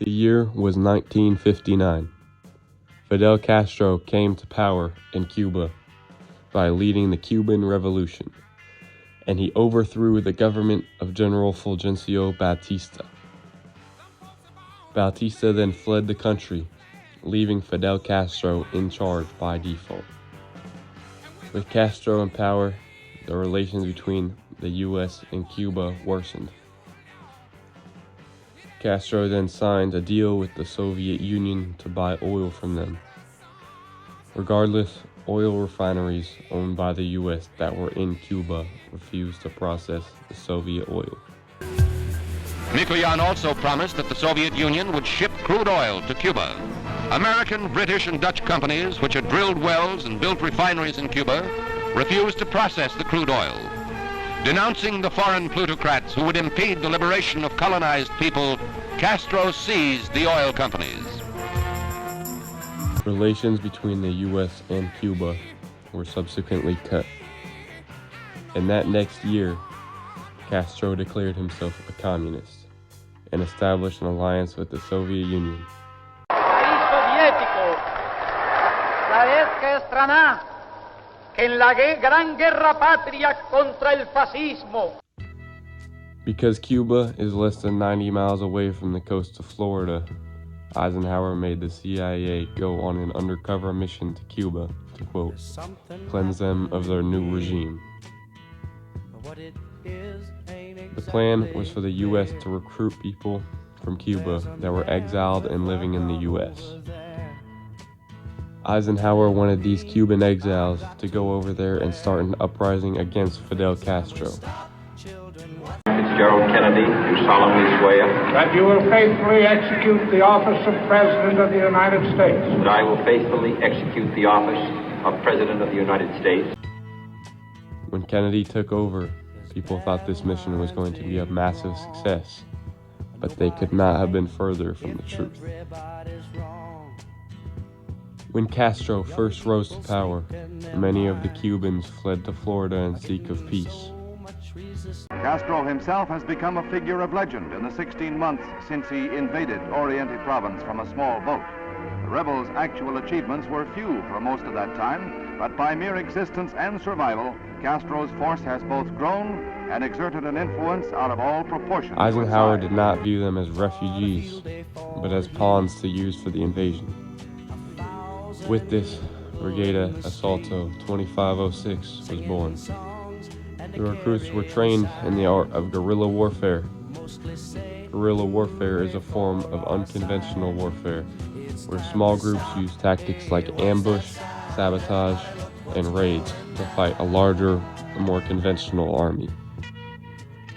The year was 1959. Fidel Castro came to power in Cuba by leading the Cuban Revolution, and he overthrew the government of General Fulgencio Batista. Batista then fled the country, leaving Fidel Castro in charge by default. With Castro in power, the relations between the U.S. and Cuba worsened. Castro then signed a deal with the Soviet Union to buy oil from them. Regardless, oil refineries owned by the U.S. that were in Cuba refused to process the Soviet oil. Mikoyan also promised that the Soviet Union would ship crude oil to Cuba. American, British, and Dutch companies, which had drilled wells and built refineries in Cuba, refused to process the crude oil. Denouncing the foreign plutocrats who would impede the liberation of colonized people, Castro seized the oil companies. Relations between the U.S. and Cuba were subsequently cut. And that next year, Castro declared himself a communist and established an alliance with the Soviet Union. País soviético, soviética страна, que en la gran guerra patria contra el fascismo. Because Cuba is less than 90 miles away from the coast of Florida, Eisenhower made the CIA go on an undercover mission to Cuba to, quote, cleanse them of their new regime. The plan was for the U.S. to recruit people from Cuba that were exiled and living in the U.S. Eisenhower wanted these Cuban exiles to go over there and start an uprising against Fidel Castro. Fitzgerald Kennedy, do solemnly swear that you will faithfully execute the office of President of the United States. that I will faithfully execute the office of President of the United States. When Kennedy took over, people thought this mission was going to be a massive success, but they could not have been further from the truth. When Castro first rose to power, many of the Cubans fled to Florida in seek of peace. Castro himself has become a figure of legend in the 16 months since he invaded Oriente Province from a small boat. The rebels' actual achievements were few for most of that time, but by mere existence and survival, Castro's force has both grown and exerted an influence out of all proportion. Eisenhower did not view them as refugees, but as pawns to use for the invasion. With this, Brigada Asalto 2506 was born. The recruits were trained in the art of guerrilla warfare. Guerrilla warfare is a form of unconventional warfare, where small groups use tactics like ambush, sabotage, and raids to fight a larger, more conventional army.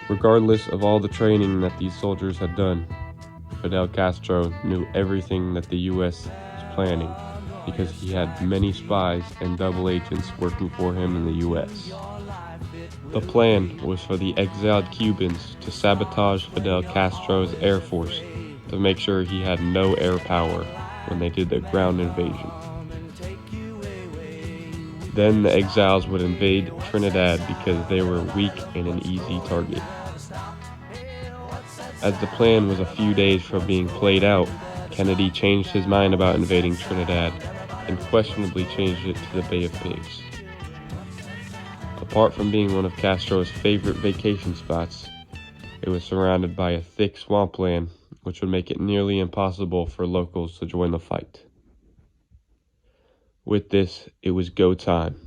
Regardless of all the training that these soldiers had done, Fidel Castro knew everything that the U.S. was planning because he had many spies and double agents working for him in the U.S. The plan was for the exiled Cubans to sabotage Fidel Castro's air force to make sure he had no air power when they did the ground invasion. Then the exiles would invade Trinidad because they were weak and an easy target. As the plan was a few days from being played out, Kennedy changed his mind about invading Trinidad and questionably changed it to the Bay of Pigs. Apart from being one of Castro's favorite vacation spots, it was surrounded by a thick swampland, which would make it nearly impossible for locals to join the fight. With this, it was go time.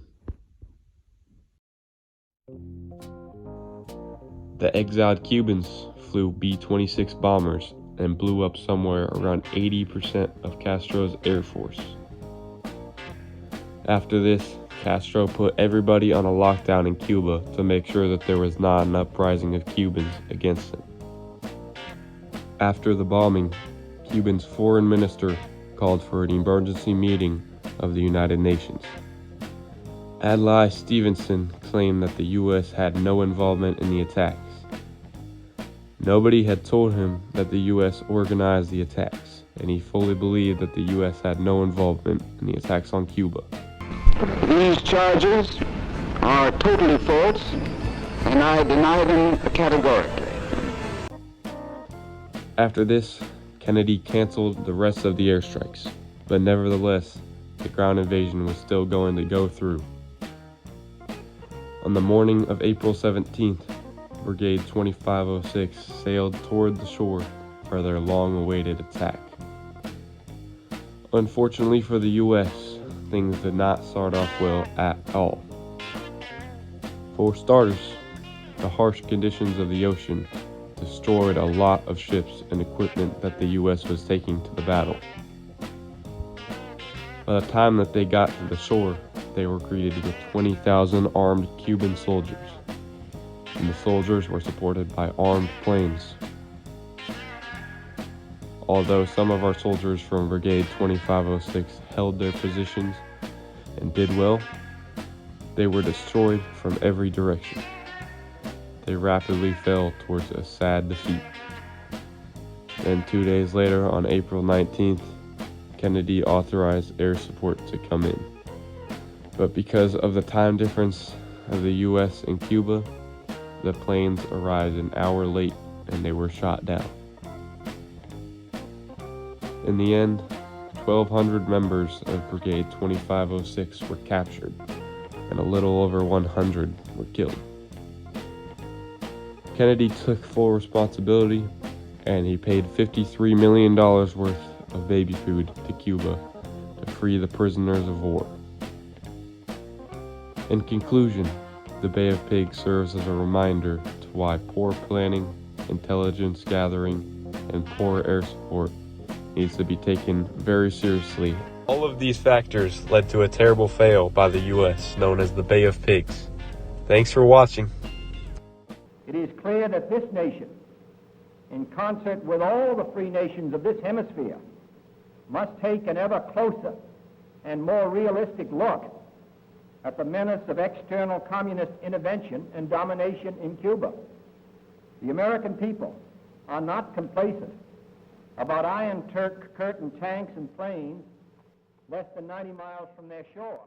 The exiled Cubans flew B-26 bombers and blew up somewhere around 80% of Castro's air force. After this, Castro put everybody on a lockdown in Cuba to make sure that there was not an uprising of Cubans against him. After the bombing, Cuba's foreign minister called for an emergency meeting of the United Nations. Adlai Stevenson claimed that the U.S. had no involvement in the attacks. Nobody had told him that the U.S. organized the attacks, and he fully believed that the U.S. had no involvement in the attacks on Cuba. These charges are totally false, and I deny them categorically. After this, Kennedy canceled the rest of the airstrikes, but nevertheless, the ground invasion was still going to go through. On the morning of April 17th, Brigade 2506 sailed toward the shore for their long-awaited attack. Unfortunately for the U.S., things did not start off well at all. For starters, the harsh conditions of the ocean destroyed a lot of ships and equipment that the U.S. was taking to the battle. By the time that they got to the shore, they were greeted with 20,000 armed Cuban soldiers, and the soldiers were supported by armed planes. Although some of our soldiers from Brigade 2506 held their positions and did well, they were destroyed from every direction. They rapidly fell towards a sad defeat. Then 2 days later, on April 19th, Kennedy authorized air support to come in. But because of the time difference of the US and Cuba, the planes arrived an hour late and they were shot down. In the end, 1,200 members of Brigade 2506 were captured, and a little over 100 were killed. Kennedy took full responsibility, and he paid $53 million worth of baby food to Cuba to free the prisoners of war. In conclusion, the Bay of Pigs serves as a reminder to why poor planning, intelligence gathering, and poor air support needs to be taken very seriously. All of these factors led to a terrible fail by the U.S. known as the Bay of Pigs. Thanks for watching. It is clear that this nation, in concert with all the free nations of this hemisphere, must take an ever closer and more realistic look at the menace of external communist intervention and domination in Cuba. The American people are not complacent about Iron Curtain tanks and planes less than 90 miles from their shore.